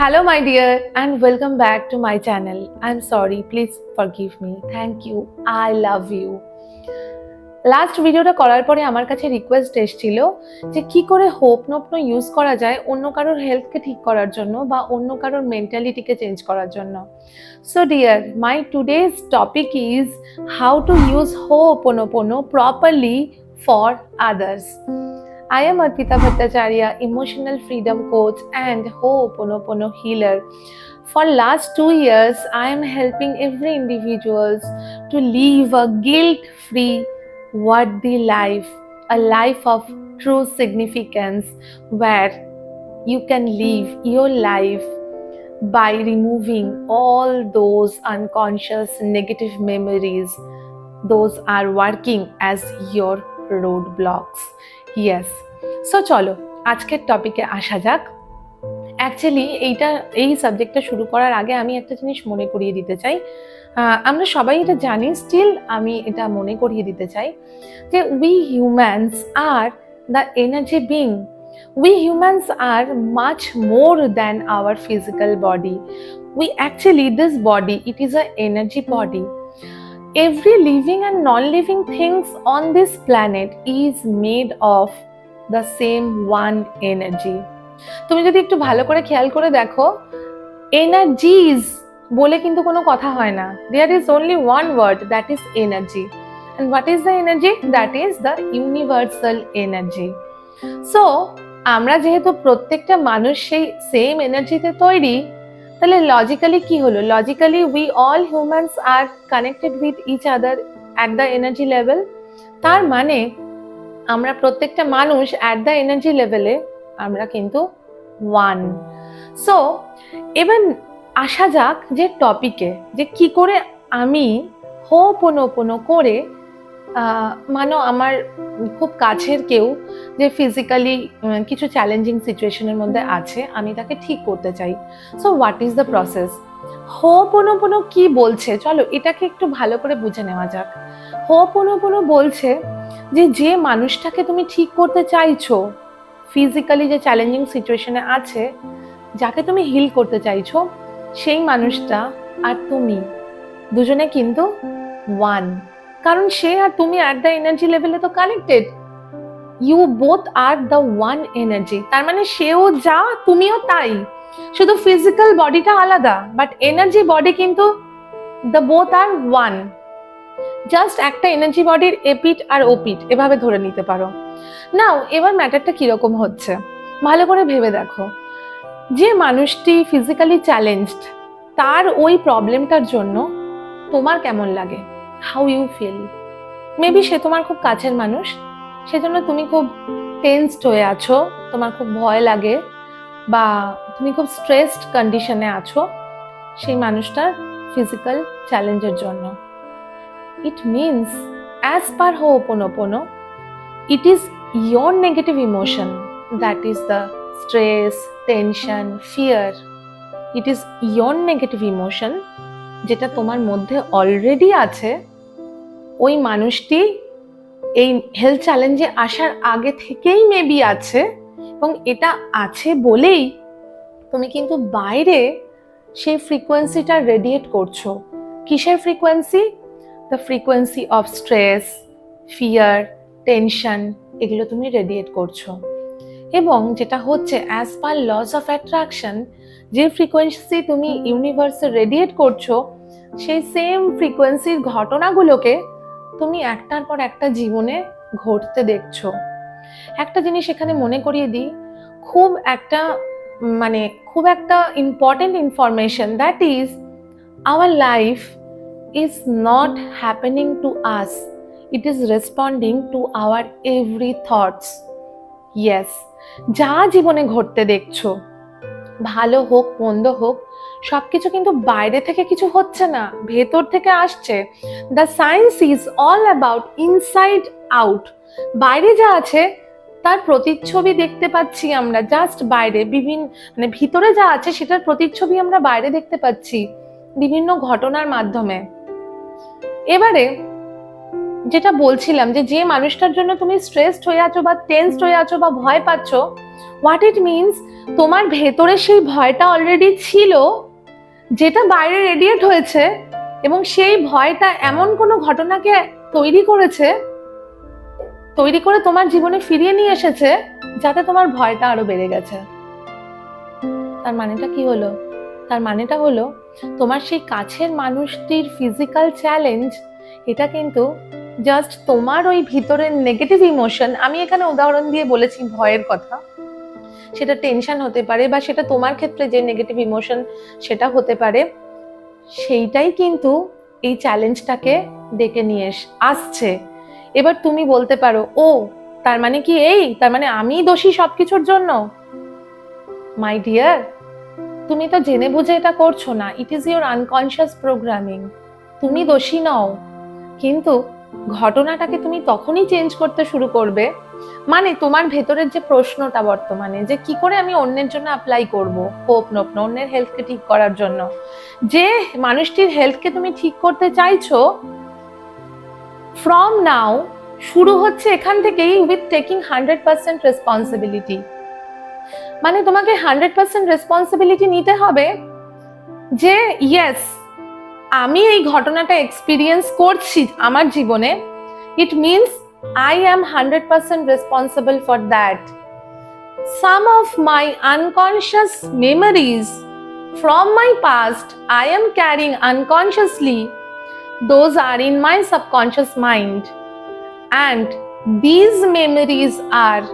Hello, my dear, and welcome back to my channel. I'm sorry, please forgive me. Thank you. I love you. Last ভিডিওটা করার পরে আমার কাছে request এসেছিল যে কি করে হোপনোপনো ইউজ করা যায় অন্য কারোর হেলথকে ঠিক করার জন্য বা অন্য কারোর মেন্টালিটিকে চেঞ্জ করার জন্য। So dear, my today's topic is how to use ho'oponopono properly for others. I am Arpita Bhattacharya, emotional freedom coach and Ho'oponopono healer. For last 2 years, I am helping every individuals to live a guilt-free, worthy life, a life of true significance where you can live your life by removing all those unconscious negative memories. Those are working as your roadblocks. Yes. So চলো আজকের টপিকে আসা যাক। Actually এই সাবজেক্টটা শুরু করার আগে আমি একটা জিনিস মনে করিয়ে দিতে চাই। আমরা সবাই এটা জানি, স্টিল আমি এটা মনে করিয়ে দিতে চাই যে we humans are the energy being. We humans are much more than our physical body. This body, it is an energy body. Every living and non-living things on this planet is made of the same one energy. তুমি যদি একটু ভালো করে খেয়াল করে দেখো, এনার্জিজ বলে কিন্তু কোনো কথা হয় না। There is only one word, that is energy. And what is the energy? That is the universal energy. So আমরা যেহেতু প্রত্যেকটা মানুষ সেই সেম এনার্জিতে তৈরি, তাহলে লজিক্যালি কি হলো? Logically we all humans are connected with each other at the energy level. তার মানে আমরা প্রত্যেকটা মানুষ অ্যাট দ্য এনার্জি লেভেলে আমরা কিন্তু ওয়ান। সো এবার আসা যাক যে টপিকে, যে কি করে আমি হোপনোপনো করে মানো আমার খুব কাছের কেউ যে ফিজিক্যালি কিছু চ্যালেঞ্জিং সিচুয়েশনের মধ্যে আছে, আমি তাকে ঠিক করতে চাই। So what is the process? Ho'oponopono কি বলছে, চলো এটাকে একটু ভালো করে বুঝে নেওয়া যাক। হোপনোপনো বলছে যে মানুষটাকে তুমি ঠিক করতে চাইছো, ফিজিক্যালি যে চ্যালেঞ্জিং সিচুয়েশনে আছে, যাকে তুমি হিল করতে চাইছো, সেই মানুষটা আর তুমি দুজনে কিন্তু ওয়ান। কারণ সে আর তুমি অ্যাট দ্য এনার্জি লেভেলে তো connected. You both are the one energy. তার মানে সেও যা, তুমিও তাই, শুধু ফিজিক্যাল বডিটা আলাদা, বাট এনার্জি বডি কিন্তু the both are one. Just একটা এনার্জি বডির এপিট আর ওপিট এভাবে ধরে নিতে পারো। নাও এবার ম্যাটারটা কিরকম হচ্ছে ভালো করে ভেবে দেখো। যে মানুষটি ফিজিক্যালি চ্যালেঞ্জড, তার ওই প্রবলেমটার জন্য তোমার কেমন লাগে? How you feel? মেবি সে তোমার খুব কাছের মানুষ, সেজন্য তুমি খুব টেন্সড হয়ে আছো, তোমার খুব ভয় লাগে, বা তুমি খুব স্ট্রেসড কন্ডিশনে আছো সেই মানুষটার ফিজিক্যাল চ্যালেঞ্জের জন্য। It means, as per Ho'oponopono, it is your negative emotion, that is the stress, tension, fear. It is your negative emotion যেটা তোমার মধ্যে অলরেডি আছে। ওই মানুষটি এই হেলথ চ্যালেঞ্জে আসার আগে থেকেই মেবি আছে, এবং এটা আছে বলেই তুমি কিন্তু বাইরে সেই ফ্রিকোয়েন্সিটা রেডিয়েট করছো। কিসের frequency? The frequency of stress, fear, tension, এগুলো তুমি রেডিয়েট করছো। এবং যেটা হচ্ছে, as per law of attraction, যে ফ্রিকোয়েন্সি তুমি ইউনিভার্সে রেডিয়েট করছো, সেই সেম ফ্রিকোয়েন্সির ঘটনাগুলোকে তুমি একটার পর একটা জীবনে ঘটতে দেখছো। একটা জিনিস এখানে মনে করিয়ে দিই, খুব একটা important information, that is our life is not happening to us, it is responding to our every thoughts. Yes, যা জীবনে ঘটতে দেখছো, ভালো হোক মন্দ হোক, সবকিছু কিন্তু বাইরে থেকে কিছু হচ্ছে না, ভেতর থেকে আসছে। The science is all about inside out. বাইরে যা আছে তার প্রতিচ্ছবি দেখতে পাচ্ছি আমরা, জাস্ট বাইরে ভিতরে যা আছে সেটার প্রতিচ্ছবি আমরা বাইরে দেখতে পাচ্ছি বিভিন্ন ঘটনার মাধ্যমে। এবারে যেটা বলছিলাম যে মানুষটার জন্য তুমি স্ট্রেসড হয়ে আছো বা টেন্সড হয়ে আছো বা ভয় পাচ্ছ, হোয়াট ইট মিনস, তোমার ভেতরে সেই ভয়টা অলরেডি ছিল, যেটা বাইরে রেডিয়েট হয়েছে, এবং সেই ভয়টা এমন কোনো ঘটনাকে তৈরি করে তোমার জীবনে ফিরিয়ে নিয়ে এসেছে যাতে তোমার ভয়টা আরো বেড়ে গেছে। তার মানেটা কি হলো? তার মানেটা হলো তোমার সেই কাছের মানুষটির ফিজিক্যাল চ্যালেঞ্জ, এটা কিন্তু জাস্ট তোমার ওই ভিতরের নেগেটিভ ইমোশন, আমি এখানে উদাহরণ দিয়ে বলেছি ভয়ের কথা, সেটা টেনশন হতে পারে বা সেটা তোমার ক্ষেত্রে যে নেগেটিভ ইমোশন সেটা হতে পারে, সেইটাই কিন্তু এই চ্যালেঞ্জটাকে ডেকে নিয়ে আসছে। এবার তুমি বলতে পারো, ও তার মানে কি তার মানে আমি দোষী সবকিছুর জন্য? মাই ডিয়ার, তুমি তো জেনে বুঝে এটা করছো না। It is your unconscious programming. তুমি দোষী নও, কিন্তু ঘটনাটাকে তুমি তখনই চেঞ্জ করতে শুরু করবে, মানে তোমার ভেতরের যে প্রশ্নটা বর্তমানে, যে কি করে আমি অন্যের জন্য অ্যাপ্লাই করবো, অন্যের হেলথকে ঠিক করার জন্য, যে মানুষটির হেলথকে তুমি ঠিক করতে চাইছো, ফ্রম নাও শুরু হচ্ছে এখান থেকেই উইথ টেকিং 100% রেসপন্সিবিলিটি। মানে তোমাকে 100% রেসপন্সিবিলিটি নিতে হবে যে ইয়েস, আমি এই ঘটনাটা এক্সপিরিয়েন্স করছি আমার জীবনে, it means I am 100% responsible for that. Some of my unconscious memories from my past I am carrying unconsciously. Those are in my subconscious mind. And these memories are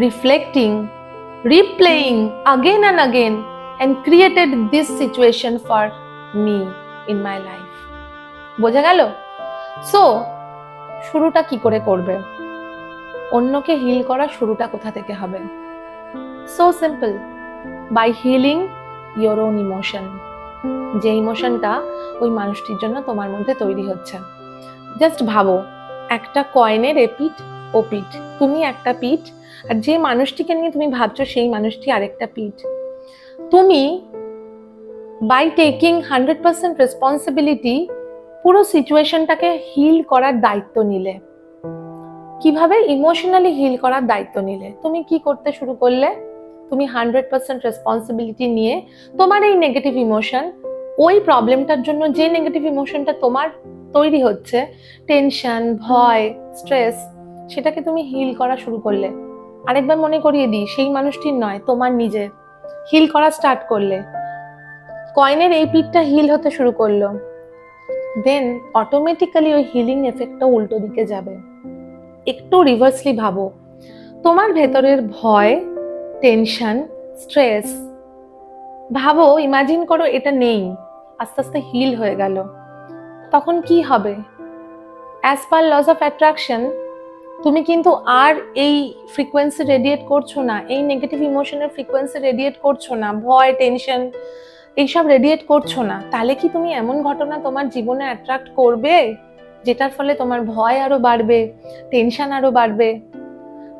reflecting, replaying again and again and created this situation for me in my life. বোঝা গেল? So শুরুটা কি করে করবে? অন্যকে hill করা শুরুটা কোথা থেকে হবে? So simple, by healing your own emotion. যে ইমোশনটা ওই মানুষটির জন্য তোমার মধ্যে তৈরি হচ্ছে। জাস্ট ভাবো, একটা কয়েনের এপিঠ ওপিঠ, তুমি একটা পিঠ আর যে মানুষটিকে নিয়ে তুমি ভাবছো সেই মানুষটি আরেকটা পিঠ। তুমি বাই টেকিং 100% রেসপন্সিবিলিটি পুরো সিচুয়েশনটাকে হিল করার দায়িত্ব নিলে। কিভাবে? ইমোশনালি হিল করার দায়িত্ব নিলে। তুমি কি করতে শুরু করলে? তুমি 100% রেসপন্সিবিলিটি নিয়ে তোমার এই নেগেটিভ ইমোশন, ওই প্রবলেমটার জন্য যে নেগেটিভ ইমোশনটা তোমার তৈরি হচ্ছে, টেনশন, ভয়, স্ট্রেস, সেটাকে তুমি হিল করা শুরু করলে। আরেকবার মনে করিয়ে দিই, সেই মানুষটির নয়, তোমার নিজের। হিল করা স্টার্ট করলে, কয়েনের এই পিঠটা হিল হতে শুরু করলো, দেন অটোমেটিক্যালি ওই হিলিং এফেক্টটা উল্টো দিকে যাবে। একটু রিভার্সলি ভাবো, তোমার ভেতরের ভয়, টেনশন, স্ট্রেস, ভাবো, ইমাজিন করো এটা নেই, আস্তে আস্তে হিল হয়ে গেল। তখন কি হবে? As per law of attraction, তুমি কিন্তু আর এই ফ্রিকোয়েন্সি রেডিয়েট করছো না, এই নেগেটিভ ইমোশনের ফ্রিকোয়েন্সি রেডিয়েট করছো না, ভয়, টেনশন এইসব রেডিয়েট করছো না। তাহলে কি তুমি এমন ঘটনা তোমার জীবনে অ্যাট্রাক্ট করবে যেটার ফলে তোমার ভয় আরো বাড়বে, টেনশন আরো বাড়বে?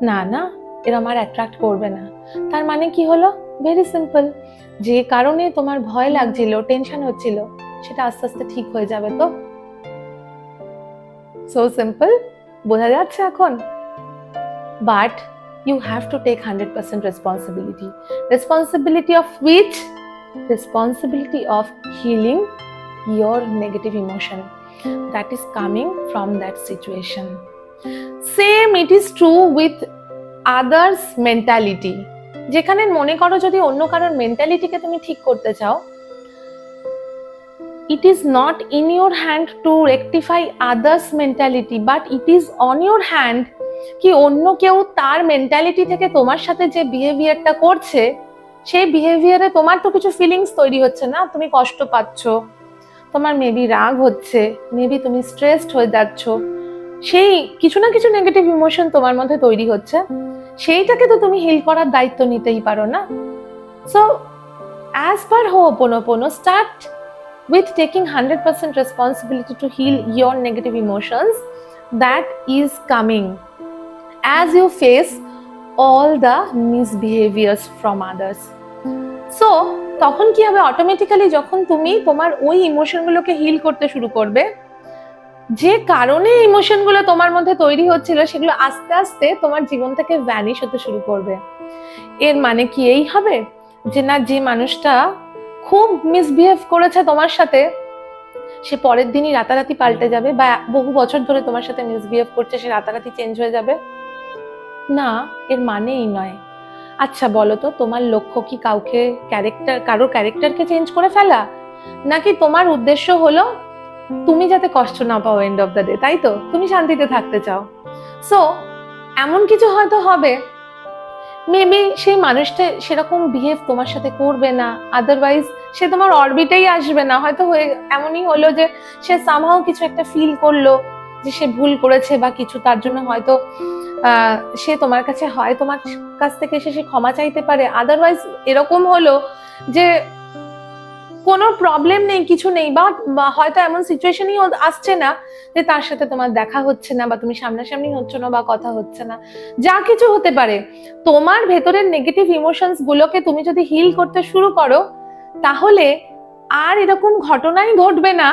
না না, এরম আর অ্যাট্রাক্ট করবে না। তার মানে কি হলো? ভেরি সিম্পল, যে কারণে তোমার ভয় লাগছিল, টেনশন হচ্ছিল, সেটা আস্তে আস্তে ঠিক হয়ে যাবে। তো সো সিম্পল, বোঝা যাচ্ছে এখন? But you have to take 100% responsibility. Responsibility of which? Responsibility of healing your negative emotion that is coming from that situation. Same it is true with others mentality. যেখানে মনে করো যদি অন্য কারোর মেন্টালিটিকে তুমি ঠিক করতে চাও, it is not in your hand to rectify others mentality, but it is on your hand কি অন্য কেউ তার মেন্টালিটি থেকে তোমার সাথে যে বিহেভিয়ারটা করছে, সেই বিহেভিয়ারে তোমার তো কিছু ফিলিংস তৈরি হচ্ছে না, তুমি কষ্ট পাচ্ছ, তোমার মেবি রাগ হচ্ছে, মেবি তুমি স্ট্রেসড হয়ে যাচ্ছ, সেই কিছু না কিছু নেগেটিভ ইমোশন তোমার মধ্যে তৈরি হচ্ছে, সেইটাকে তো তুমি হিল করার দায়িত্ব নিতেই পারো না? So as per ho'oponopono, start with taking 100% responsibility to heal your negative emotions that is coming as you face all the misbehaviors from others. So তখন কি হবে? অটোমেটিক্যালি যখন তুমি তোমার ওই ইমোশনগুলোকে হিল করতে শুরু করবে, যে কারণে ইমোশনগুলো তোমার মধ্যে তৈরি হচ্ছিল সেগুলো আস্তে আস্তে তোমার জীবন থেকে ভ্যানিশ হতে শুরু করবে। এর মানে কি এই হবে যে না, যে মানুষটা খুব মিসবিহেভ করেছে তোমার সাথে সে পরের দিনই রাতারাতি পাল্টে যাবে, বা বহু বছর ধরে তোমার সাথে মিসবিহেভ করছে সে রাতারাতি চেঞ্জ হয়ে যাবে? না, এর মানে এই নয়। আচ্ছা বলো তো, তোমার লক্ষ্য কি কারোর ক্যারেক্টারকে চেঞ্জ করে ফেলা, নাকি তোমার উদ্দেশ্য হলো তুমি যাতে কষ্ট না পাও এন্ড অফ দ্য ডে, তাই তো? তুমি শান্তিতে থাকতে চাও। সো এমন কিছু হয়তো হবে, মেবি সেই মানুষটা সেরকম বিহেভ তোমার সাথে করবে না, আদারওয়াইজ সে তোমার অরবিটেই আসবে না। হয়তো এমনই হলো যে সে সামহাও কিছু একটা ফিল করলো যে সে ভুল করেছে বা কিছু, তার জন্য হয়তো সে তোমার কাছ থেকে এসে সে ক্ষমা চাইতে পারে। আদারওয়াইজ এরকম হলো যে কোনো প্রবলেম নেই, কিছু নেই, বা হয়তো এমন সিচুয়েশনই আসছে না যে তার সাথে তোমার দেখা হচ্ছে না, বা তুমি সামনাসামনি হচ্ছ না, বা কথা হচ্ছে না, যা কিছু হতে পারে। তোমার ভেতরের নেগেটিভ ইমোশনস গুলোকে তুমি যদি হিল করতে শুরু করো, তাহলে আর এরকম ঘটনাই ঘটবে না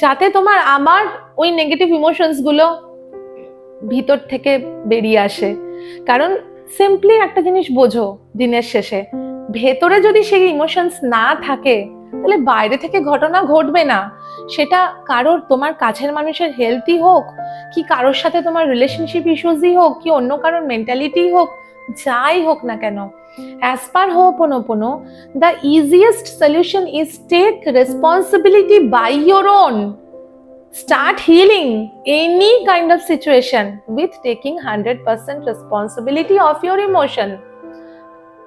যাতে তোমার আমার ওই নেগেটিভ ইমোশনস গুলো ভিতর থেকে বেরিয়ে আসে। কারণ সিম্পলি একটা জিনিস বোঝো, দিনের শেষে ভেতরে যদি সেই ইমোশনস না থাকে তাহলে বাইরে থেকে ঘটনা ঘটবে না। সেটা তোমার কাছের মানুষের হেলথই হোক, কি কারোর সাথে তোমার রিলেশনশিপ ইস্যুসই হোক, কি অন্য কারোর মেন্টালিটি হোক, যাই হোক না কেন, as per Ho'oponopono, the easiest solution is take responsibility by your own. Start healing any kind of situation with taking 100% responsibility of your emotion.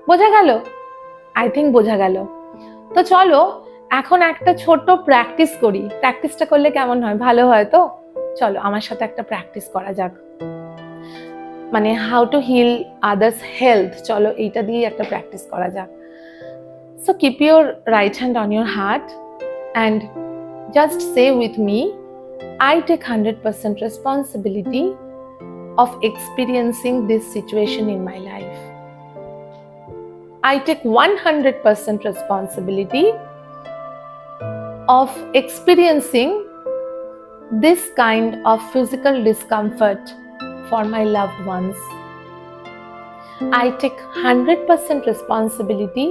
বোঝা গেল? আই থিঙ্ক বোঝা গেল। তো চলো এখন একটা ছোট্ট প্র্যাকটিস করি। প্র্যাকটিসটা করলে কেমন হয়? ভালো হয় তো? চলো আমার সাথে একটা প্র্যাকটিস করা যাক, মানে how to heal others health. চলো এইটা দিয়ে একটা প্র্যাকটিস করা যাক। So keep your right hand on your heart and just say with me, I take 100% responsibility of experiencing this situation in my life. I take 100% responsibility of experiencing this kind of physical discomfort for my loved ones. I take 100% responsibility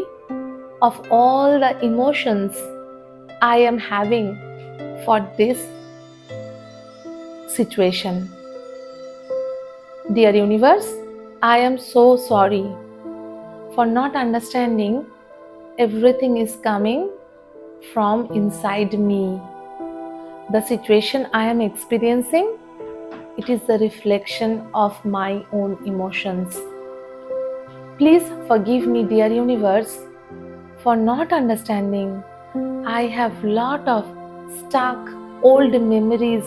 of all the emotions I am having for this situation. Dear universe, I am so sorry for not understanding everything is coming from inside me. The situation I am experiencing, it is the reflection of my own emotions. Please forgive me, dear universe, for not understanding. I have lot of stuck old memories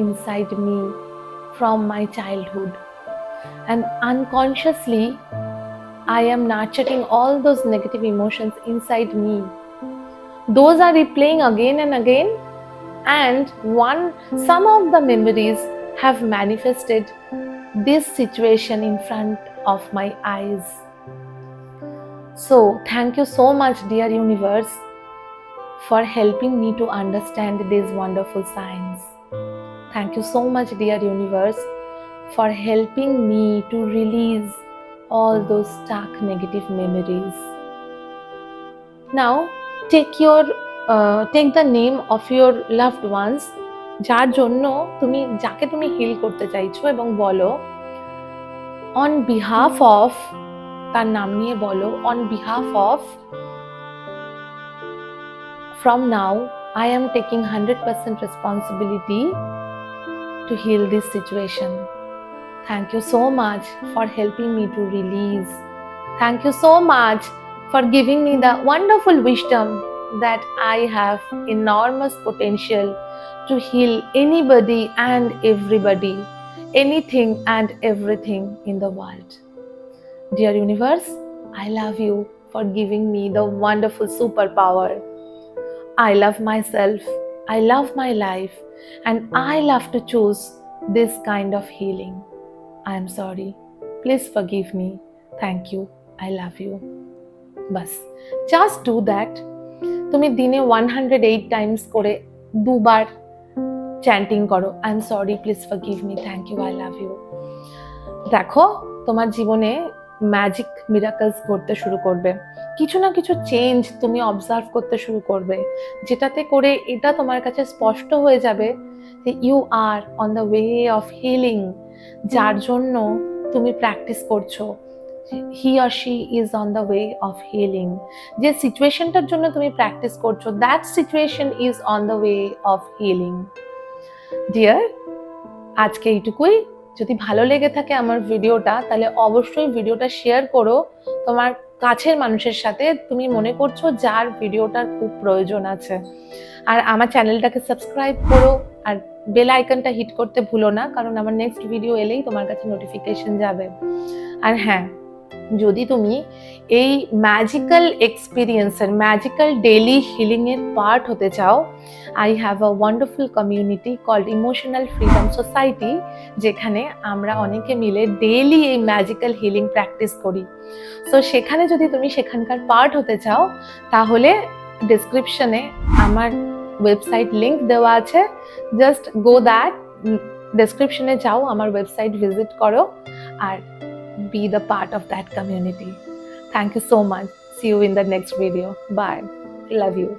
inside me from my childhood, and unconsciously I am nurturing all those negative emotions inside me. Those are replaying again and again, and some of the memories have manifested this situation in front of my eyes. So thank you so much, dear universe, for helping me to understand these wonderful signs. Thank you so much, dear universe, for helping me to release all those stuck negative memories. Now take the name of your loved ones, যাকে তুমি hill করতে চাইছো, এবং বলো on behalf of, তার নাম নিয়ে বলো, on behalf of, from now I am taking 100% responsibility to heal this situation. Thank you so much for helping me to release. Thank you so much for giving me the wonderful wisdom that I have enormous potential to heal anybody and everybody, anything and everything in the world. Dear universe, I love you for giving me the wonderful superpower. I love myself, I love my life, and I love to choose this kind of healing. I am sorry. Please forgive me. Thank you. I love you. Bas. Just do that. তুমি দিনে 108 times করে 2 বার chanting করো, I am sorry, please forgive me, thank you, I love you. দেখো তোমার জীবনে magic miracles ঘটতে শুরু করবে, কিছু না কিছু চেঞ্জ তুমি অবজার্ভ করতে শুরু করবে, যেটাতে করে এটা তোমার কাছে স্পষ্ট হয়ে যাবে যে you are on the way of healing. যার জন্য তুমি প্র্যাকটিস করছো, he or she is on the way of healing. যে সিচুয়েশনটার জন্য তুমি প্র্যাকটিস করছো, that situation is on the way of healing. Dear, আজকে এইটুকুই। যদি ভালো লেগে থাকে আমার ভিডিওটা, তাহলে অবশ্যই ভিডিওটা শেয়ার করো তোমার কাছের মানুষের সাথে, তুমি মনে করছো যার ভিডিওটার খুব প্রয়োজন আছে। আর আমার চ্যানেলটাকে সাবস্ক্রাইব করো, আর বেল আইকনটা হিট করতে ভুলো না, কারণ আমার নেক্সট ভিডিও এলেই তোমার কাছে নোটিফিকেশন যাবে। আর হ্যাঁ, যদি তুমি এই ম্যাজিক্যাল এক্সপিরিয়েন্সের, ম্যাজিক্যাল ডেইলি হিলিংয়ের পার্ট হতে চাও, I have a wonderful community called emotional freedom society, যেখানে আমরা অনেকে মিলে ডেইলি এই ম্যাজিক্যাল হিলিং প্র্যাকটিস করি। সো সেখানে যদি তুমি সেখানকার পার্ট হতে চাও, তাহলে ডেসক্রিপশনে আমার ওয়েবসাইট লিংক দেওয়া আছে, জাস্ট গো দ্যাট, ডেসক্রিপশনে যাও, আমার ওয়েবসাইট ভিজিট করো, আর be the part of that community. Thank you so much. See you in the next video. Bye. Love you.